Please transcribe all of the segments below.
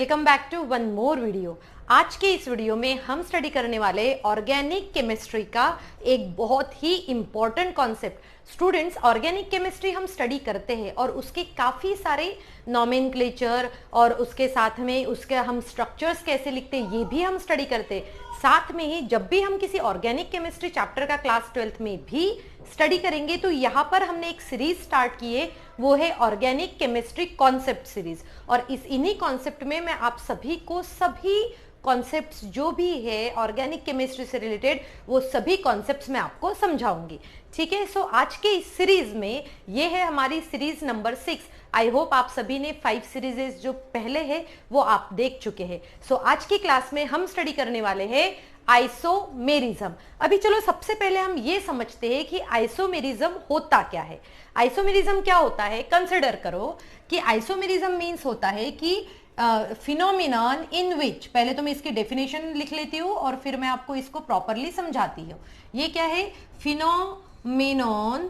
Welcome back to one more video. आज के इस वीडियो में हम स्टडी करने वाले ऑर्गेनिक केमिस्ट्री का एक बहुत ही important concept. Students, organic chemistry हम स्टडी करते हैं और उसके काफ़ी सारे नॉमेनक्लेचर और उसके साथ में उसके हम स्ट्रक्चर्स कैसे लिखते हैं ये भी हम स्टडी करते हैं। साथ में ही जब भी हम किसी ऑर्गेनिक केमिस्ट्री चैप्टर का क्लास 12th में भी स्टडी करेंगे तो यहाँ पर हमने एक सीरीज स्टार्ट की है, वो है ऑर्गेनिक केमिस्ट्री कॉन्सेप्ट सीरीज। और इन्हीं कॉन्सेप्ट में मैं आप सभी को सभी कॉन्सेप्ट्स जो भी है ऑर्गेनिक केमिस्ट्री से रिलेटेड वो सभी कॉन्सेप्ट्स मैं आपको समझाऊंगी। ठीक है, सो आज के इस सीरीज में ये है हमारी सीरीज नंबर 6। आई होप आप सभी ने 5 सीरीजेस जो पहले है वो आप देख चुके हैं। सो आज की क्लास में हम स्टडी करने वाले हैं आइसोमेरिज्म। अभी चलो सबसे पहले हम ये समझते हैं कि आइसोमेरिज्म होता क्या है। आइसोमेरिज्म क्या होता है, कंसिडर करो कि आइसोमेरिज्म मीन्स होता है कि फिनोमिनन इन विच, पहले तो मैं इसकी डेफिनेशन लिख लेती हूँ और फिर मैं आपको इसको प्रॉपरली समझाती हूँ। ये क्या है, phenomenon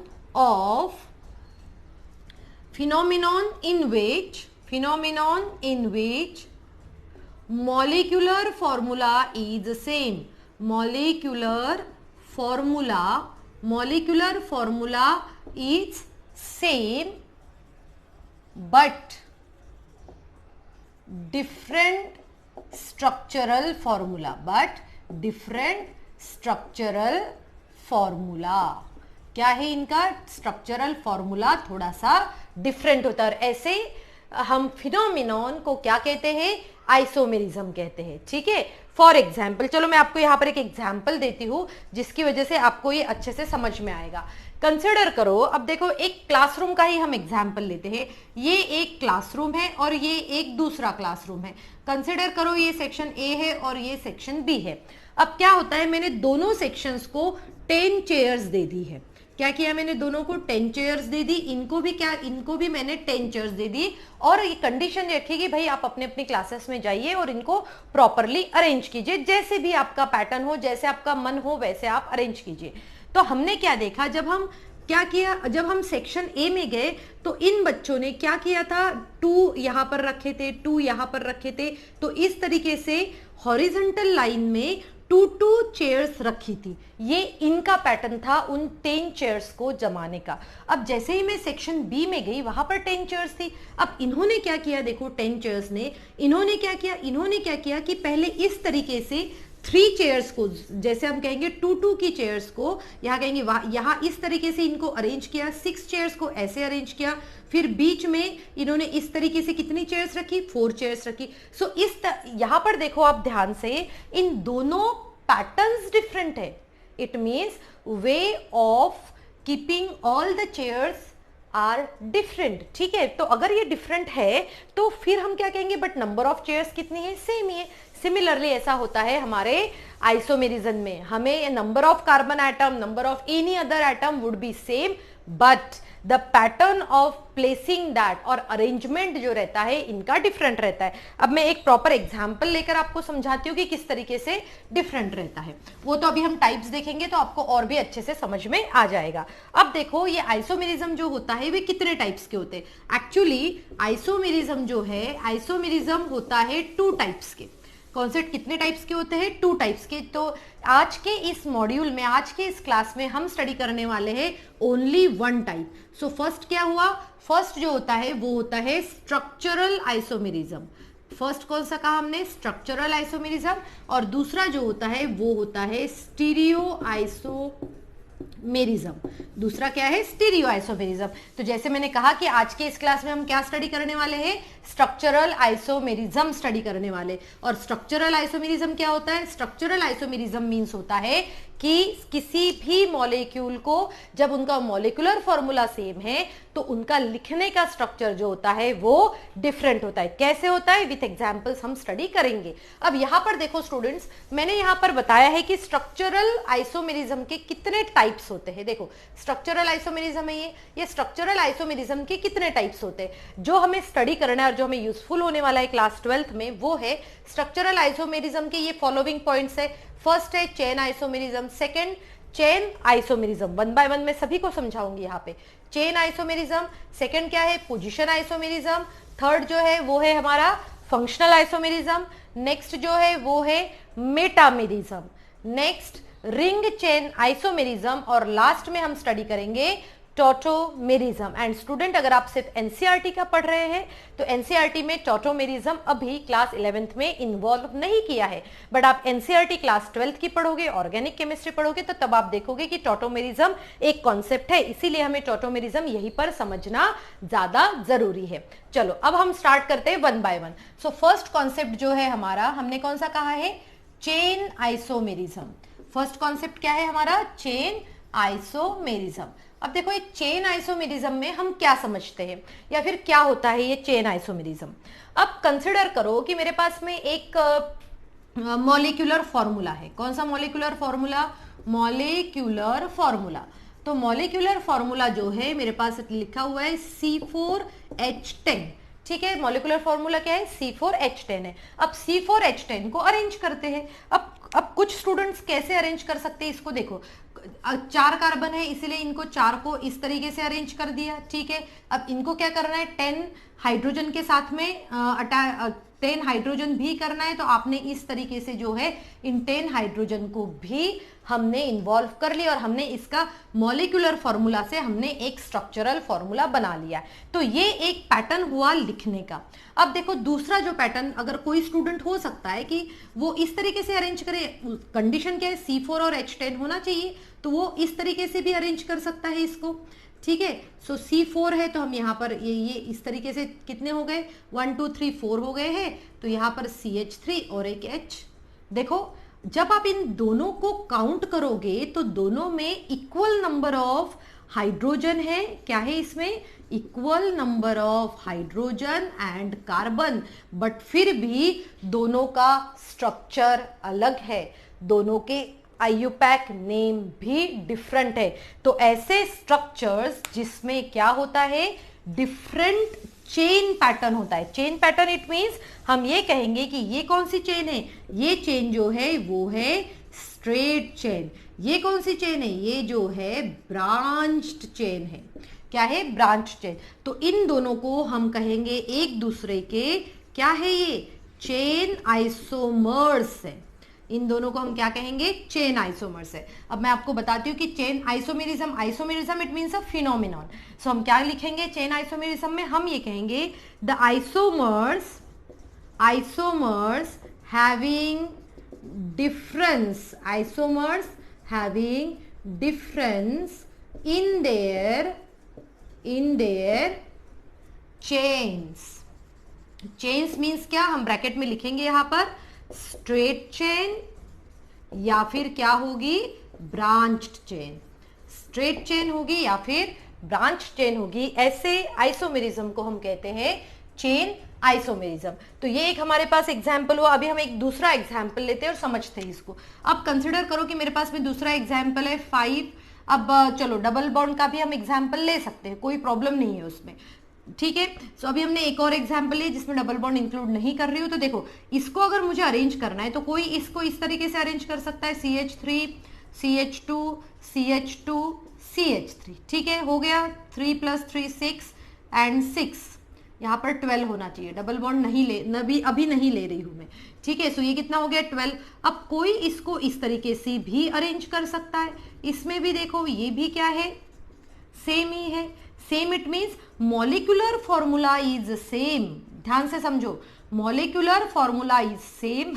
in which molecular formula is same. Molecular formula is same but different structural formula. क्या है इनका स्ट्रक्चरल फॉर्मूला थोड़ा सा डिफरेंट होता है और ऐसे हम फिनोमिनन को क्या कहते हैं, आइसोमेरिज्म कहते हैं। ठीक है, फॉर एग्जाम्पल चलो मैं आपको यहाँ पर एक एग्जाम्पल देती हूँ जिसकी वजह से आपको ये अच्छे से समझ में आएगा। कंसिडर करो, अब देखो एक क्लासरूम का ही हम एग्जाम्पल लेते हैं। ये एक क्लासरूम है और ये एक दूसरा क्लासरूम है। कंसिडर करो ये सेक्शन ए है और ये सेक्शन बी है। अब क्या होता है, मैंने दोनों सेक्शंस को 10 चेयर्स दे दी है। क्या किया मैंने, दोनों को 10 चेयर्स दे दी, इनको भी मैंने 10 चेयर्स दे दी और ये कंडीशन रखी कि भाई आप अपने अपनी क्लासेस में जाइए और इनको प्रॉपरली अरेंज कीजिए, जैसे भी आपका पैटर्न हो, जैसे आपका मन हो वैसे आप अरेंज कीजिए। तो हमने क्या देखा, जब हम सेक्शन ए में गए तो इन बच्चों ने क्या किया था, 2 यहां पर रखे थे, 2 यहां पर रखे थे। तो इस तरीके से हॉरिजॉन्टल लाइन में 2 चेयर्स रखी थी। ये इनका पैटर्न था उन 10 चेयर्स को जमाने का। अब जैसे ही मैं सेक्शन बी में गई वहां पर 10 चेयर्स थी। अब इन्होंने क्या किया, देखो 10 चेयर्स ने इन्होंने क्या किया कि पहले इस तरीके से 3 चेयर्स को, जैसे हम कहेंगे 2 की चेयर्स को यहाँ कहेंगे यहाँ इस तरीके से इनको अरेंज किया, 6 चेयर्स को ऐसे अरेंज किया, फिर बीच में इन्होंने इस तरीके से कितनी चेयर्स रखी, 4 चेयर्स रखी। सो यहाँ पर देखो आप ध्यान से, इन दोनों पैटर्न्स डिफरेंट है। It means way of keeping all the chairs are different. ठीक है, तो अगर ये डिफरेंट है तो फिर हम क्या कहेंगे, बट नंबर ऑफ चेयर्स कितनी है, सेम ही है। सिमिलरली ऐसा होता है हमारे आइसोमेरिज्म में, हमें number of carbon atom, number of any other atom would be same but the pattern of placing that और अरेंजमेंट जो रहता है इनका डिफरेंट रहता है। अब मैं एक प्रॉपर एग्जांपल लेकर आपको समझाती हूँ कि किस तरीके से डिफरेंट रहता है। वो तो अभी हम टाइप्स देखेंगे तो आपको और भी अच्छे से समझ में आ जाएगा। अब देखो ये आइसोमेरिज्म जो होता है वे कितने टाइप्स के होते हैं। एक्चुअली आइसोमेरिज्म जो है, आइसोमेरिज्म होता है 2 टाइप्स के। कॉन्सेप्ट कितने टाइप्स के होते हैं, 2 टाइप्स के। तो आज के इस मॉड्यूल में, आज के इस क्लास में हम स्टडी करने वाले हैं ओनली 1 टाइप। सो फर्स्ट क्या हुआ, फर्स्ट जो होता है वो होता है स्ट्रक्चरल आइसोमेरिज्म। फर्स्ट कौन सा कहा हमने, स्ट्रक्चरल आइसोमेरिज्म। और दूसरा जो होता है वो होता है स्टीरियो आइसोमेरिज्म। दूसरा क्या है, स्टीरियो आइसोमेरिज्म। तो जैसे मैंने कहा कि आज के इस क्लास में हम क्या स्टडी करने वाले हैं, स्ट्रक्चरल आइसोमेरिज्म स्टडी करने वाले। और स्ट्रक्चरल आइसोमेरिज्म क्या होता है, स्ट्रक्चरल आइसोमेरिज्म मींस होता है कि किसी भी मॉलिक्यूल को जब उनका मॉलिक्यूलर फॉर्मूला सेम है तो उनका लिखने का स्ट्रक्चर जो होता है वो डिफरेंट होता है। कैसे होता है, विथ एग्जांपल्स हम स्टडी करेंगे। अब यहां पर देखो स्टूडेंट्स, मैंने यहां पर बताया है कि स्ट्रक्चरल आइसोमेरिज्म के कितने टाइप्स होते हैं। देखो स्ट्रक्चरल आइसोमेरिज्म है ये स्ट्रक्चरल आइसोमेरिज्म के कितने टाइप्स होते हैं जो हमें स्टडी करना है और जो हमें यूजफुल होने वाला है क्लास 12th में, वो है स्ट्रक्चरल आइसोमेरिज्म के ये फॉलोइंग पॉइंट्स है। फर्स्ट है chain isomerism, second chain isomerism, 1 by 1 मैं सभी को समझाऊंगी यहाँ पे। चेन आइसोमेरिज्म, सेकंड क्या है पोजीशन आइसोमेरिज्म, थर्ड जो है वो है हमारा फंक्शनल आइसोमेरिज्म, नेक्स्ट जो है वो है metamerism, next ring chain isomerism, और लास्ट में हम स्टडी करेंगे टॉटोमेरिज्म। एंड स्टूडेंट, अगर आप सिर्फ एनसीईआरटी का पढ़ रहे हैं तो एनसीईआरटी में टॉटोमेरिज्म अभी क्लास 11th में इन्वॉल्व नहीं किया है, बट आप एनसीईआरटी क्लास 12th की पढ़ोगे, ऑर्गेनिक केमिस्ट्री पढ़ोगे, तो तब आप देखोगे कि टॉटोमेरिज्म एक कॉन्सेप्ट है, इसीलिए हमें टॉटोमेरिज्म यहीं पर समझना ज्यादा जरूरी है। चलो अब हम स्टार्ट करते हैं one by one. So first concept जो है हमारा, हमने कौन सा कहा है, चेन आइसोमेरिज्म। फर्स्ट कॉन्सेप्ट क्या है हमारा, चेन आइसोमेरिज्म। अब देखो एक चेन आइसोमेरिज्म में हम क्या समझते हैं या फिर क्या होता है ये चेन आइसोमेरिज्म। अब कंसिडर करो कि मेरे पास में एक मॉलिक्यूलर फॉर्मूला है। कौन सा मॉलिक्यूलर फॉर्मूला, मॉलिक्यूलर फॉर्मूला। तो मॉलिक्यूलर फॉर्मूला जो है मेरे पास लिखा हुआ है C4H10, ठीक है। मॉलिक्यूलर फॉर्मूला क्या है, C4H10 है। अब C4H10 को अरेंज करते हैं। अब कुछ स्टूडेंट्स कैसे अरेंज कर सकते हैं इसको, देखो 4 कार्बन है इसलिए इनको 4 को इस तरीके से अरेंज कर दिया, ठीक है। अब इनको क्या करना है, 10 हाइड्रोजन के साथ में 10 हाइड्रोजन भी करना है, तो आपने इस तरीके से जो है इन 10 हाइड्रोजन को भी हमने इन्वॉल्व कर लिया और हमने इसका मॉलिक्यूलर फॉर्मूला से हमने एक स्ट्रक्चरल फॉर्मूला बना लिया। तो ये एक पैटर्न हुआ लिखने का। अब देखो दूसरा जो पैटर्न, अगर कोई स्टूडेंट हो सकता है कि वो इस तरीके से अरेंज करे, कंडीशन क्या है, C4 और H10 होना चाहिए, तो वो इस तरीके से भी अरेंज कर सकता है इसको, ठीक है। सो C4 है तो हम यहाँ पर ये इस तरीके से कितने हो गए, 1 2 3 4 हो गए हैं, तो यहाँ पर CH3 और एक H। देखो जब आप इन दोनों को काउंट करोगे तो दोनों में इक्वल नंबर ऑफ हाइड्रोजन है, क्या है इसमें, equal number of hydrogen and carbon, but फिर भी दोनों का स्ट्रक्चर अलग है, दोनों के आईयूपैक नेम भी डिफरेंट है। तो ऐसे स्ट्रक्चर्स जिसमें क्या होता है, डिफरेंट चेन पैटर्न होता है। चेन पैटर्न इट मींस हम ये कहेंगे कि ये कौन सी चेन है, ये चेन जो है वो है स्ट्रेट चेन। ये कौन सी चेन है, ये जो है ब्रांच्ड चेन है। क्या है, ब्रांच चेन। तो इन दोनों को हम कहेंगे एक दूसरे के, क्या है ये, चेन आइसोमर्स है। इन दोनों को हम क्या कहेंगे, चेन आइसोमर्स है। अब मैं आपको बताती हूँ कि chain isomerism, isomerism it means a phenomenon. So हम क्या लिखेंगे चेन आइसोमेरिज्म में, हम ये कहेंगे the isomers having difference, isomers having difference in their chains. Chains means क्या, हम ब्रैकेट में लिखेंगे यहां पर स्ट्रेट चेन या फिर क्या होगी, ब्रांच्ड चेन। स्ट्रेट चेन होगी या फिर ब्रांच चेन होगी। ऐसे आइसोमेरिज्म को हम कहते हैं चेन आइसोमेरिज्म। तो ये एक हमारे पास एग्जाम्पल हुआ। अभी हम एक दूसरा एग्जाम्पल लेते हैं और समझते हैं इसको। अब कंसिडर करो कि मेरे पास में दूसरा एग्जाम्पल है 5। अब चलो डबल बॉन्ड का भी हम एग्जाम्पल ले सकते हैं, कोई प्रॉब्लम नहीं है उसमें, ठीक है। सो अभी हमने एक और एग्जाम्पल लिया जिसमें डबल बॉन्ड इंक्लूड नहीं कर रही हूँ। तो देखो इसको अगर मुझे अरेंज करना है तो कोई इसको इस तरीके से अरेंज कर सकता है, CH3 CH2 CH2 CH3, ठीक है, हो गया 3 + 3 6 एंड 6, यहाँ पर 12 होना चाहिए। डबल बॉन्ड अभी नहीं ले रही हूं मैं, ठीक है। सो ये कितना हो गया 12। अब कोई इसको इस तरीके से भी अरेंज कर सकता है। इसमें भी देखो ये भी क्या है, सेम ही है। Same it means molecular formula is same. ध्यान से समझो, molecular formula is same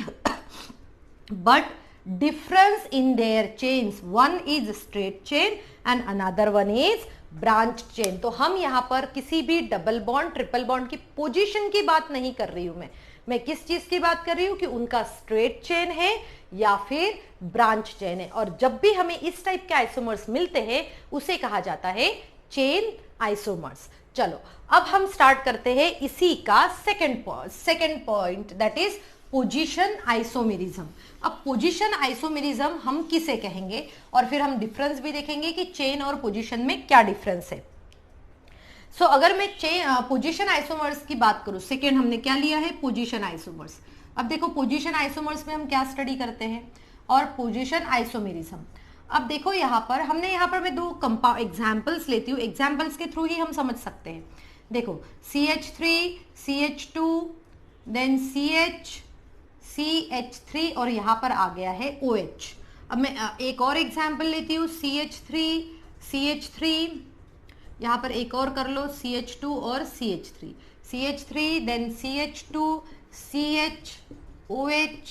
but difference in their chains, one is straight chain and another one is branch chain. तो हम यहां पर किसी भी डबल बॉन्ड ट्रिपल बॉन्ड की पोजीशन की बात नहीं कर रही हूं मैं किस चीज की बात कर रही हूं कि उनका स्ट्रेट चेन है या फिर ब्रांच चेन है। और जब भी हमें इस टाइप के आइसोमर्स मिलते हैं उसे कहा जाता है चेन आइसोमर्स। चलो अब हम स्टार्ट करते हैं इसी का second point, that is position isomerism. अब पोजीशन आइसोमेरिज्म हम किसे कहेंगे और फिर हम डिफरेंस भी देखेंगे कि चेन और पोजीशन में क्या डिफरेंस है। सो अगर मैं पोजीशन आइसोमर्स की बात करूं, सेकेंड हमने क्या लिया है, पोजीशन आइसोमर्स। अब देखो पोजीशन आइसोमर्स में हम क्या स्टडी करते हैं और पोजीशन आइसोमेरिज्म। अब देखो यहाँ पर मैं दो एग्जाम्पल्स लेती हूँ, एग्जाम्पल्स के थ्रू ही हम समझ सकते हैं। देखो CH3 CH2 देन CH3 और यहां पर आ गया है OH। अब मैं एक और एग्जाम्पल लेती हूँ, CH3, यहां पर एक और कर लो, CH2 और CH3, देन CH2, CHOH,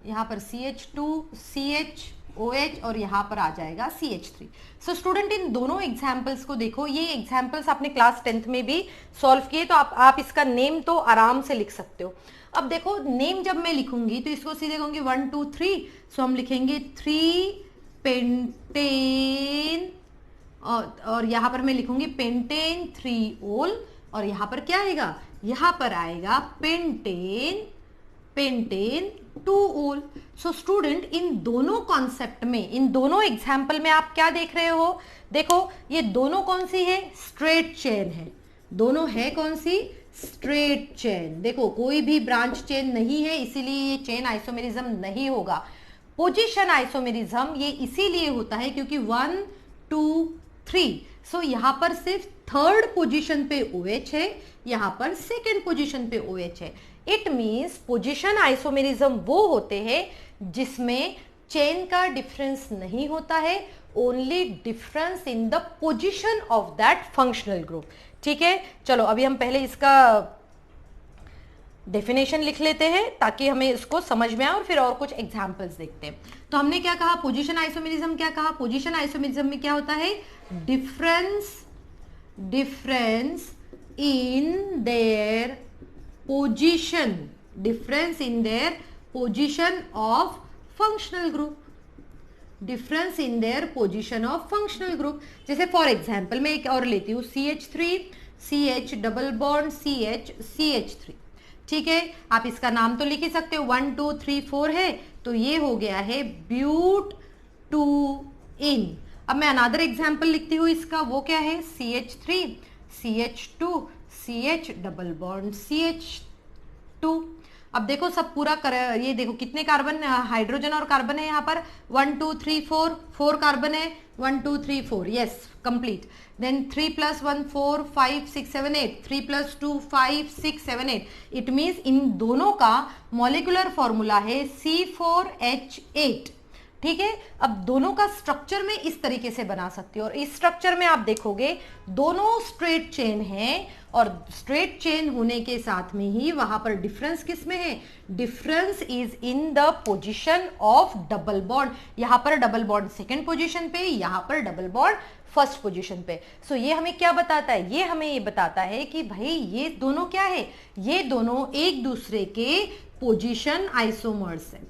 यहाँ पर CH2, CHOH और यहाँ पर आ जाएगा CH3। सो स्टूडेंट इन दोनों एग्जाम्पल्स को देखो, ये एग्जाम्पल्स आपने क्लास 10th में भी सॉल्व किए, तो आप इसका नेम तो आराम से लिख सकते हो। अब देखो नेम जब मैं लिखूंगी तो इसको सीधे कहूंगी 1 2 3, सो हम लिखेंगे 3 पेंटेन, और यहाँ पर मैं लिखूंगी पेंटेन 3 ओल, और यहाँ पर क्या आएगा, यहाँ पर आएगा पेंटेन 2 ओल। सो स्टूडेंट इन दोनों कॉन्सेप्ट में, इन दोनों एग्जाम्पल में आप क्या देख रहे हो, देखो ये दोनों कौन सी है, स्ट्रेट चेन है, दोनों है कौन सी, स्ट्रेट चेन। देखो कोई भी ब्रांच चेन नहीं है, इसीलिए ये चेन आइसोमेरिज्म नहीं होगा। पोजीशन आइसोमेरिज्म ये इसीलिए होता है क्योंकि 1 2 3, सो यहां पर सिर्फ थर्ड पोजीशन पे OH है, यहां पर सेकेंड पोजीशन पे OH है। इट मीन्स पोजीशन आइसोमेरिज्म वो होते हैं जिसमें चेन का डिफरेंस नहीं होता है, only difference in the position of that functional group. ठीक है, चलो अभी हम पहले इसका डेफिनेशन लिख लेते हैं ताकि हमें इसको समझ में आए, और फिर और कुछ एग्जांपल्स देखते हैं। तो हमने क्या कहा, पोजीशन आइसोमेरिज्म क्या कहा, पोजीशन आइसोमेरिज्म में क्या होता है, difference in their position, difference in their position of functional group, difference in their position of functional group. जैसे फॉर एग्जांपल मैं एक और लेती हूँ, CH3 CH double bond CH3। ठीक है, आप इसका नाम तो लिख ही सकते हो, 1 2 3 4 है, तो ये हो गया है ब्यूट-2-इन। अब मैं अनदर एग्जांपल लिखती हूँ इसका, वो क्या है, CH3 CH2 CH double bond CH2। अब देखो सब पूरा ये देखो कितने कार्बन, हाइड्रोजन और कार्बन है यहाँ पर, 1 2 3 4 कार्बन है, 1 2 3 4, yes complete. Then 3 + 1 4 5 6 7 8, 3 + 2 5 6 7 8। It means in दोनों का मॉलिक्यूलर फॉर्मूला है C4H8। ठीक है, अब दोनों का स्ट्रक्चर में इस तरीके से बना सकते हो, और इस स्ट्रक्चर में आप देखोगे दोनों स्ट्रेट चेन हैं, और स्ट्रेट चेन होने के साथ में ही वहां पर डिफरेंस किस में है, difference is in the position of double bond. यहां पर डबल बॉन्ड सेकेंड पोजीशन पे, यहां पर डबल बॉन्ड फर्स्ट पोजीशन पे। सो ये हमें क्या बताता है, ये हमें ये बताता है कि भाई ये दोनों क्या है, ये दोनों एक दूसरे के पोजीशन आइसोमर्स है।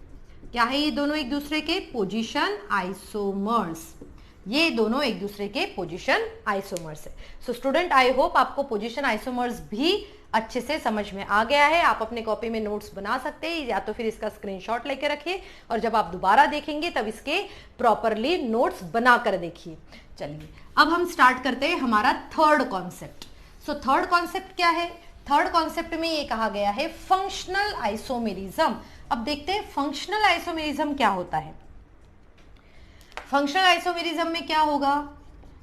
क्या है ये दोनों एक दूसरे के पोजीशन आइसोमर्स, ये दोनों एक दूसरे के पोजीशन आइसोमर्स है। सो स्टूडेंट आई होप आपको पोजीशन आइसोमर्स भी अच्छे से समझ में आ गया है। आप अपने कॉपी में नोट्स बना सकते हैं, या तो फिर इसका स्क्रीनशॉट लेके रखिए, और जब आप दोबारा देखेंगे तब इसके प्रॉपरली नोट्स बना कर देखिए। चलिए अब हम स्टार्ट करते हैं हमारा third concept. So third concept क्या है, थर्ड कॉन्सेप्ट में ये कहा गया है फंक्शनल आइसोमेरिज्म। अब देखते हैं फंक्शनल आइसोमेरिज्म क्या होता है। फंक्शनल आइसोमेरिज्म में क्या होगा,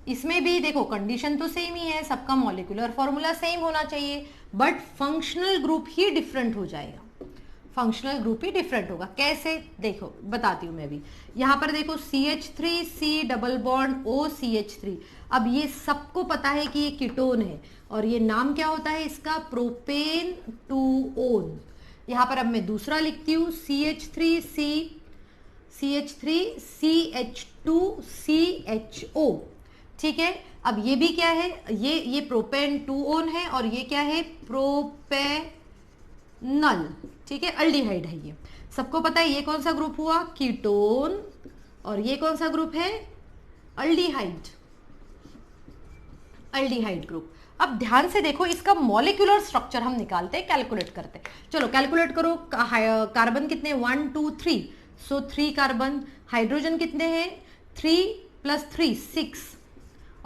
इसमें भी देखो कंडीशन तो सेम ही है, सबका मॉलिक्यूलर फॉर्मूला सेम होना चाहिए, but functional group he different हो जाएगा, फंक्शनल ग्रुप ही डिफरेंट होगा। कैसे, देखो बताती हूं मैं भी। यहां पर देखो CH3 C double bond OCH3। अब ये सबको पता है कि ये कीटोन है, और ये नाम क्या होता है इसका, प्रोपेन 2-ओन। यहां पर अब मैं दूसरा लिखती हूँ, CH3 CH2 CHO। ठीक है, अब ये भी क्या है, ये प्रोपेन 2-ओन है, और ये क्या है, प्रोपेनल। ठीक है, अल्डिहाइड है ये, सबको पता है। ये कौन सा ग्रुप हुआ, कीटोन, और ये कौन सा ग्रुप है, अल्डिहाइड ग्रुप। अब ध्यान से देखो, इसका मॉलिक्यूलर स्ट्रक्चर हम निकालते हैं, कैलकुलेट करते हैं। चलो कैलकुलेट करो, कार्बन कितने, 1 2 3, सो 3 कार्बन। हाइड्रोजन कितने हैं, 3 + 3 6।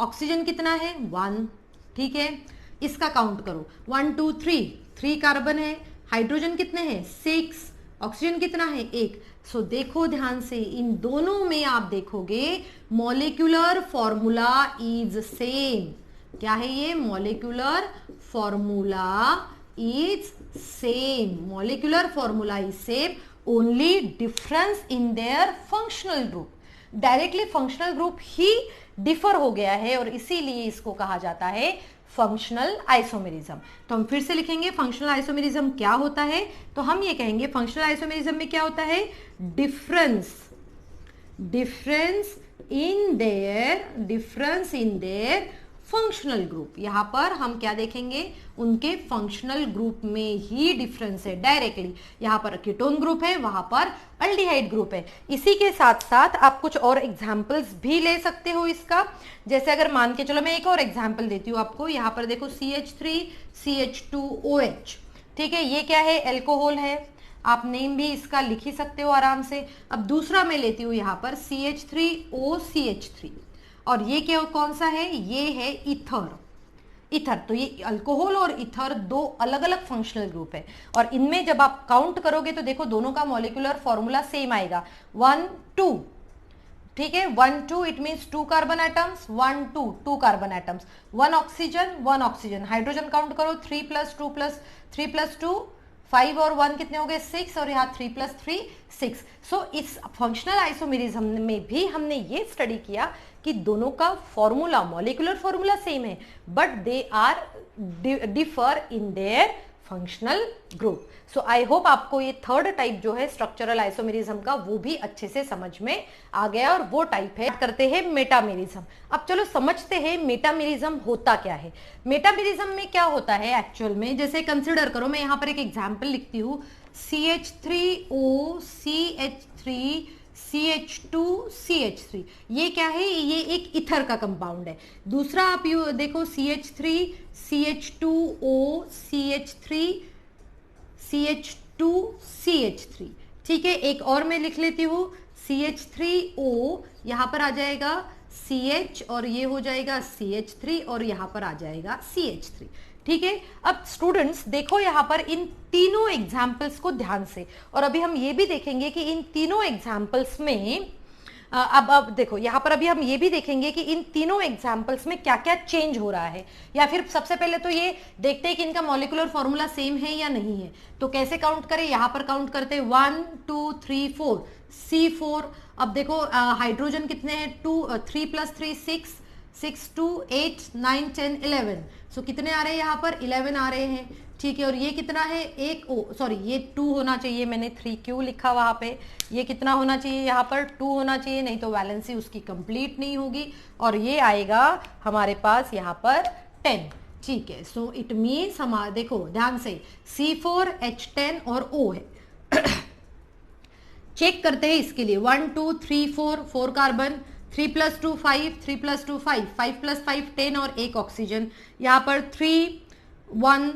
ऑक्सीजन कितना है, 1। ठीक है, इसका काउंट करो, 1 2 3 कार्बन है, हाइड्रोजन कितने हैं, 6, ऑक्सीजन कितना है, 1। सो देखो ध्यान से, इन दोनों में आप देखोगे मॉलिक्यूलर फॉर्मूला इज सेम। क्या है ये, molecular formula is same, molecular formula is same, only difference in their functional group. Directly functional group he differ हो गया है और इसीलिए इसको कहा जाता है फंक्शनल आइसोमेरिज्म। तो हम फिर से लिखेंगे फंक्शनल आइसोमेरिज्म क्या होता है, तो हम ये कहेंगे फंक्शनल आइसोमेरिज्म में क्या होता है, difference in their functional group. यहां पर हम क्या देखेंगे, उनके फंक्शनल ग्रुप में ही डिफरेंस है डायरेक्टली। यहां पर कीटोन ग्रुप है, वहां पर अल्डिहाइड ग्रुप है। इसी के साथ साथ आप कुछ और एग्जाम्पल्स भी ले सकते हो इसका। जैसे अगर मान के चलो मैं एक और एग्जाम्पल देती हूँ आपको। यहां पर देखो CH3 CH2OH, ठीक है, ये क्या है, एल्कोहल है। आप नेम भी इसका लिख ही सकते हो आराम से। अब दूसरा मैं लेती हूँ यहाँ पर CH3OCH3, और ये क्या कौन सा है, ये है ईथर। तो ये अल्कोहल और ईथर दो अलग अलग फंक्शनल ग्रुप है, और इनमें जब आप काउंट करोगे तो देखो दोनों का मॉलिक्यूलर फॉर्मूला सेम आएगा, 1 2, ठीक है, 1 2 it means 2 carbon atoms, 1 2 2 carbon atoms, 1 oxygen. Hydrogen count करो, 3 + 2 + 3 + 2 5 और 1 कितने हो गए, 6, और यहाँ 3 + 3 6। सो इस फंक्शनल आइसोमेरिज्म में भी हमने ये स्टडी किया कि दोनों का फॉर्मूला, मॉलिक्यूलर फॉर्मूला सेम है, but they are differ in their functional group. So I hope आपको ये थर्ड टाइप जो है स्ट्रक्चरल आइसोमेरिज्म का, वो भी अच्छे से समझ में आ गया, और वो टाइप है, करते हैं मेटामेरिज्म। अब चलो समझते हैं मेटामेरिज्म होता क्या है। मेटामेरिज्म में क्या होता है एक्चुअल में, जैसे कंसिडर करो, मैं यहाँ पर एक एग्जाम्पल लिखती हूँ, CH3O CH3 CH2 CH3, ये क्या है, ये एक ईथर का कंपाउंड है। दूसरा आप यू देखो CH3 CH2O CH3 CH2 CH3, ठीक है। एक और मैं लिख लेती हूँ CH3O, यहाँ पर आ जाएगा CH, और ये हो जाएगा CH3, और यहाँ पर आ जाएगा CH3, ठीक है। अब स्टूडेंट्स देखो यहाँ पर इन तीनों एग्जाम्पल्स को ध्यान से, और अभी हम ये भी देखेंगे कि इन तीनों एग्जाम्पल्स में अब देखो यहाँ पर अभी हम ये भी देखेंगे कि इन तीनों एग्जाम्पल्स में क्या क्या चेंज हो रहा है। या फिर सबसे पहले तो ये देखते हैं कि इनका मॉलिक्यूलर फॉर्मूला सेम है या नहीं है। तो कैसे काउंट करें, यहाँ पर काउंट करते हैं 1 2 3 4 C4। अब देखो हाइड्रोजन कितने हैं, 3 + 3 6 6 2 8 9 10 11। सो कितने आ रहे हैं यहाँ पर, 11 आ रहे हैं, ठीक है। और ये कितना है, ये 2 होना चाहिए, मैंने 3 क्यों लिखा वहाँ पे, ये कितना होना चाहिए, यहाँ पर 2 होना चाहिए, नहीं तो वैलेंसी उसकी कंप्लीट नहीं होगी, और ये आएगा हमारे पास यहाँ पर 10, ठीक है। सो इट मीन्स हमारा देखो ध्यान से C4H10 और O है। चेक करते हैं इसके लिए, 1 2 3 4 कार्बन, 3 + 2 5 3 + 2 5 5 + 5 10, और एक ऑक्सीजन। यहाँ पर 3 1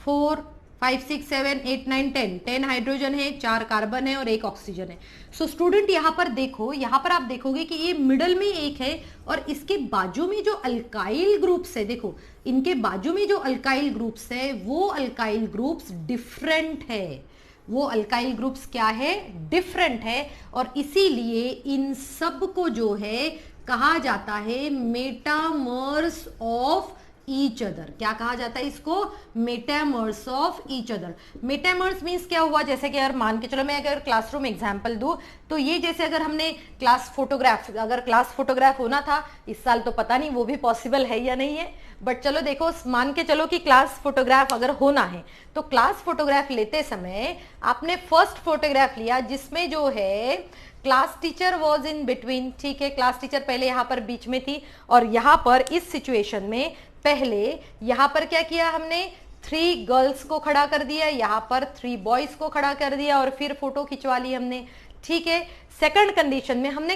4 5 6 7 8 9 10 हाइड्रोजन है, 4 कार्बन है, और एक ऑक्सीजन है। सो स्टूडेंट यहाँ पर देखो, यहाँ पर आप देखोगे कि ये मिडल में एक है, और इसके बाजू में जो अल्काइल ग्रुप्स है, देखो इनके बाजू में जो अल्काइल ग्रुप्स है, वो अल्काइल ग्रुप्स डिफरेंट है, वो अल्काइल ग्रुप्स क्या है, डिफरेंट है, और इसीलिए इन सब को जो है कहा जाता है मेटामर्स ऑफ ईच अदर। क्या कहा जाता है इसको, metamers of each other. Metamers means क्या हुआ, जैसे कि अगर मान के चलो मैं अगर क्लासरूम एग्जाम्पल दूं, तो ये जैसे अगर हमने अगर क्लास फोटोग्राफ होना था इस साल, तो पता नहीं वो भी पॉसिबल है या नहीं है, बट चलो देखो मान के चलो कि क्लास फोटोग्राफ अगर होना है, तो क्लास फोटोग्राफ लेते समय आपने फर्स्ट फोटोग्राफ लिया, जिसमें जो है class teacher was in between, ठीक है, क्लास टीचर पहले यहाँ पर बीच में थी, और यहाँ पर इस सिचुएशन में पहले यहाँ पर क्या किया हमने, 3 गर्ल्स को खड़ा कर दिया, यहाँ पर 3 बॉयज को खड़ा कर दिया, और फिर फोटो खिंचवा ली हमने, ठीक है। सेकंड कंडीशन में हमने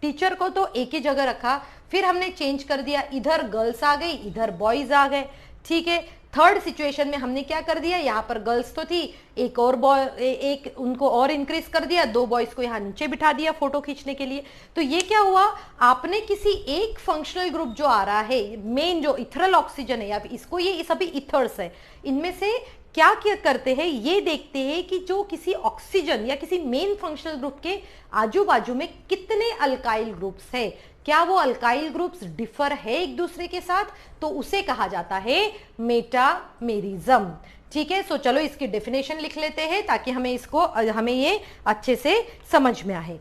टीचर को तो एक ही जगह रखा, फिर हमने चेंज कर दिया, इधर गर्ल्स आ गई, इधर बॉयज आ गए, ठीक है। थर्ड सिचुएशन में हमने क्या कर दिया, यहाँ पर गर्ल्स तो थी, एक और एक उनको और इंक्रीज कर दिया, 2 बॉयज को यहाँ नीचे बिठा दिया फोटो खींचने के लिए। तो ये क्या हुआ, आपने किसी एक फंक्शनल ग्रुप जो आ रहा है, मेन जो इथरल ऑक्सीजन है, या इसको ये सभी इथर्स है, इनमें से क्या करते हैं, ये देखते हैं कि जो किसी ऑक्सीजन या किसी मेन फंक्शनल ग्रुप के आजू बाजू में कितने अल्काइल ग्रुप्स है, क्या वो अल्काइल ग्रुप्स डिफर है एक दूसरे के साथ, तो उसे कहा जाता है मेटामेरिज्म। ठीक है, सो चलो इसकी डेफिनेशन लिख लेते हैं ताकि हमें ये अच्छे से समझ में आए।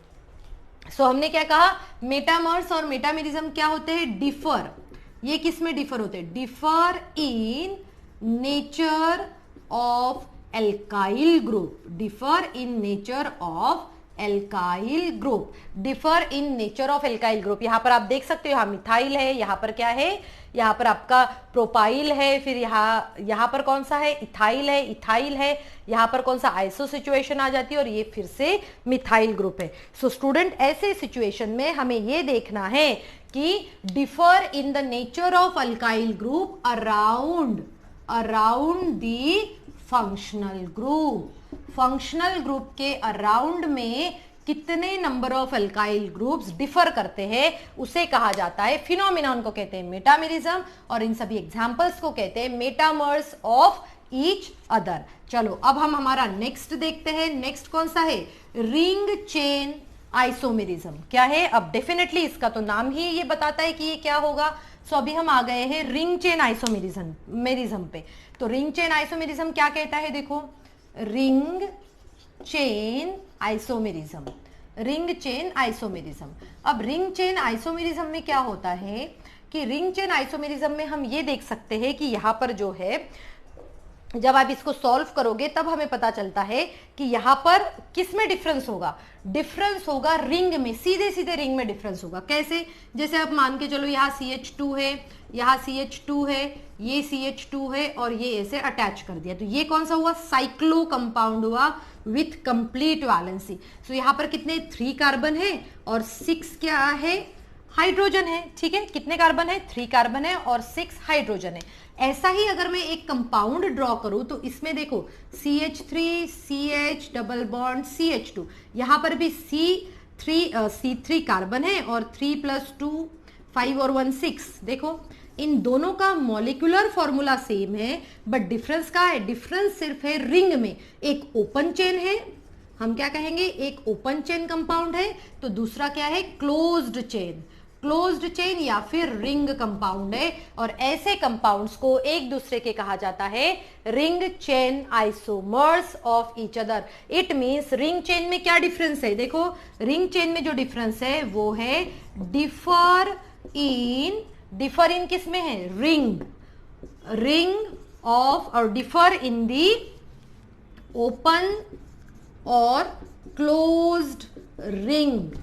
सो हमने क्या कहा, मेटामर्स और मेटामेरिज्म क्या होते हैं, डिफर। ये किस में डिफर होते हैं, differ in nature of alkyl group, differ in nature of alkyl group, differ in nature of alkyl group. यहां पर आप देख सकते हो, यहाँ मिथाइल है, यहां पर क्या है, यहाँ पर आपका प्रोपाइल है, फिर यहाँ पर कौन सा है, इथाइल है, यहाँ पर कौन सा आइसो सिचुएशन आ जाती है और ये फिर से मिथाइल ग्रुप है। सो स्टूडेंट, ऐसे सिचुएशन में हमें ये देखना है कि differ in the nature of alkyl group around the functional group. Functional group के अराउंड में कितने number of alkyl groups differ करते हैं उसे कहा जाता है, फिनोमिनॉन को कहते हैं मेटामेरिज्म, और इन सभी एग्जांपल्स को कहते हैं मेटामर्स ऑफ ईच अदर। चलो अब हम हमारा नेक्स्ट देखते हैं। नेक्स्ट कौन सा है, रिंग चेन आइसोमेरिज्म। क्या है, अब डेफिनेटली इसका तो नाम ही ये बताता है कि ये क्या होगा। सो अभी हम आ गए हैं रिंग चेन आइसोमेरिज्म पे। तो रिंग चेन आइसोमेरिज्म क्या कहता है, देखो, ring chain isomerism, ring chain isomerism. अब रिंग चेन आइसोमेरिज्म में क्या होता है कि रिंग चेन आइसोमेरिज्म में हम ये देख सकते हैं कि यहां पर जो है, जब आप इसको सॉल्व करोगे तब हमें पता चलता है कि यहां पर किस में डिफरेंस होगा, डिफरेंस होगा रिंग में, सीधे सीधे रिंग में डिफरेंस होगा। कैसे, जैसे आप मान के चलो यहाँ CH2 है, यहाँ CH2 है, ये CH2 है और ये ऐसे अटैच कर दिया, तो ये कौन सा हुआ, साइक्लो कंपाउंड हुआ विथ कंप्लीट वैलेंसी। सो यहाँ पर कितने 3 कार्बन है और 6 क्या है, हाइड्रोजन है। ठीक है, कितने कार्बन है, 3 कार्बन है और 6 हाइड्रोजन है। ऐसा ही अगर मैं एक कंपाउंड ड्रॉ करूं तो इसमें देखो CH3 CH double bond CH2, यहां पर भी C3 कार्बन है और 3 + 2 5 और 1 6। देखो इन दोनों का मॉलिक्यूलर फॉर्मूला सेम है, बट डिफरेंस का है, डिफरेंस सिर्फ है रिंग में। एक ओपन चेन है, हम क्या कहेंगे, एक ओपन चेन कंपाउंड है, तो दूसरा क्या है, क्लोज्ड चेन या फिर रिंग कंपाउंड है। और ऐसे कंपाउंड्स को एक दूसरे के कहा जाता है ring chain isomers of each other. It means ring chain में क्या डिफरेंस है, देखो रिंग चेन में जो डिफरेंस है वो है डिफर इन किस में है, रिंग ऑफ, और डिफर इन दी ओपन और closed ring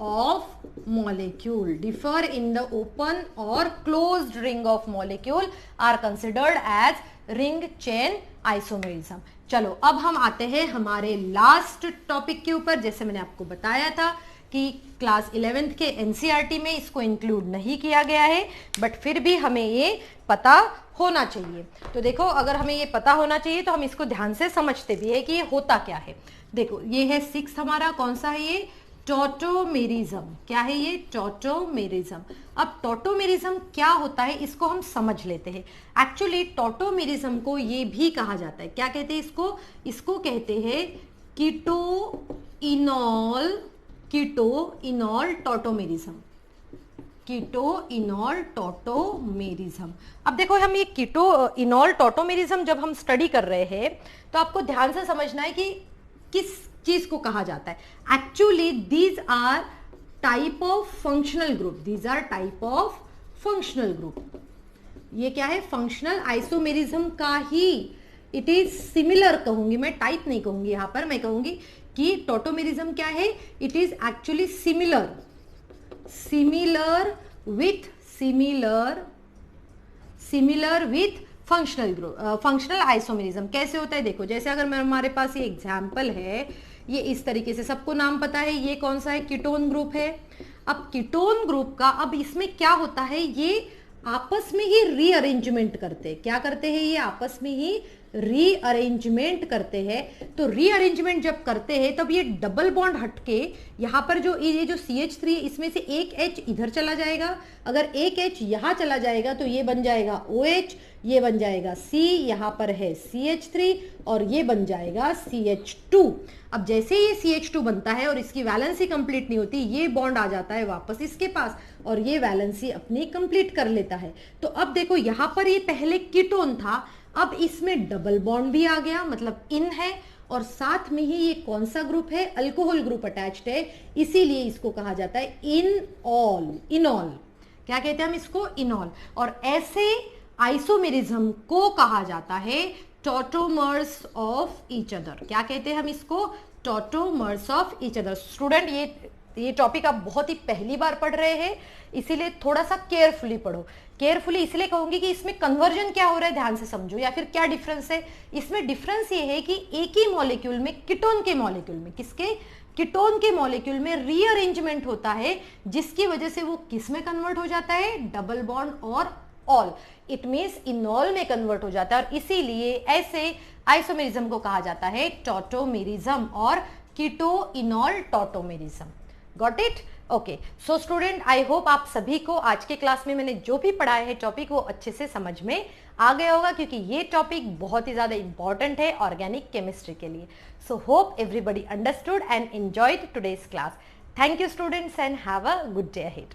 of molecule, differ in the open or closed ring of molecule are considered as ring chain isomerism। चलो अब हम आते हैं हमारे लास्ट टॉपिक के ऊपर। जैसे मैंने आपको बताया था कि क्लास 11th के NCERT में इसको इंक्लूड नहीं किया गया है, बट फिर भी हमें ये पता होना चाहिए। तो देखो, अगर हमें ये पता होना चाहिए तो हम इसको ध्यान से समझते भी है कि ये होता क्या है। देखो ये है 6 हमारा, कौन सा है ये, टॉटोमेरिज्म। क्या है ये, टॉटोमेरिज्म। अब टॉटोमेरिज्म क्या होता है इसको हम समझ लेते हैं। एक्चुअली टॉटोमेरिज्म को ये भी कहा जाता है, क्या कहते हैं इसको कहते हैं कीटोइनॉल टॉटोमेरिज्म। अब देखो, हम ये कीटोइनॉल टॉटोमेरिज्म जब हम स्टडी कर रहे हैं तो आपको ध्यान से समझना है कि किस चीज को कहा जाता है। Actually these are type of functional group. ये क्या है, फंक्शनल आइसोमेरिज्म का ही इट इज सिमिलर कहूंगी मैं, टाइप नहीं कहूंगी यहां पर, मैं कहूंगी कि टॉटोमेरिज्म क्या है, it is actually similar with functional isomerism. कैसे होता है, देखो जैसे अगर हमारे पास ये एग्जाम्पल है, ये इस तरीके से, सबको नाम पता है ये कौन सा है, कीटोन ग्रुप है। अब कीटोन ग्रुप का, अब इसमें क्या होता है, ये आपस में ही रीअरेंजमेंट करते हैं। क्या करते हैं, ये आपस में ही रीअरेंजमेंट करते हैं। तो रीअरेंजमेंट जब करते हैं तब ये डबल बॉन्ड हटके यहाँ पर जो ये जो CH3 इसमें से एक H इधर चला जाएगा, अगर एक H यहाँ चला जाएगा तो ये बन जाएगा OH, ये बन जाएगा C, यहाँ पर है CH3 और ये बन जाएगा CH2। अब जैसे ये CH2 बनता है और इसकी वैलेंसी कंप्लीट नहीं होती, ये बॉन्ड आ जाता है वापस इसके पास और ये वैलेंसी अपनी कंप्लीट कर लेता है। तो अब देखो यहाँ पर ये पहले कीटोन था, अब इसमें डबल बॉन्ड भी आ गया, मतलब इन है, और साथ में ही ये कौन सा ग्रुप है, अल्कोहल ग्रुप अटैच्ड है, इसीलिए इसको कहा जाता है इनऑल। इनॉल क्या कहते हैं हम इसको, इनॉल। और ऐसे आइसोमेरिज्म को कहा जाता है टॉटोमर्स ऑफ ईच अदर। क्या कहते हैं हम इसको, tautomers of each other. Student ये टॉपिक आप बहुत ही पहली बार पढ़ रहे हैं, इसीलिए थोड़ा सा केयरफुली पढ़ो। केयरफुली इसलिए कहूंगी कि इसमें कन्वर्जन क्या हो रहा है ध्यान से समझो, या फिर क्या डिफरेंस है। इसमें डिफरेंस ये है कि एक ही मॉलिक्यूल में, कीटोन के मॉलिक्यूल में, किसके, कीटोन के मॉलिक्यूल में रीअरेंजमेंट होता है, जिसकी वजह से वो किस में कन्वर्ट हो जाता है, डबल बॉन्ड और ऑल, इट मीन्स इनॉल में कन्वर्ट हो जाता है। और इसीलिए ऐसे आइसोमेरिज्म को कहा जाता है टॉटोमेरिज्म और keto enol tautomerism. Got it? Okay, so student, I hope आप सभी को आज के क्लास में मैंने जो भी पढ़ाया है टॉपिक वो अच्छे से समझ में आ गया होगा, क्योंकि ये टॉपिक बहुत ही ज्यादा इंपॉर्टेंट है ऑर्गेनिक केमिस्ट्री के लिए। So hope everybody understood and enjoyed today's class. Thank you students and have a good day ahead.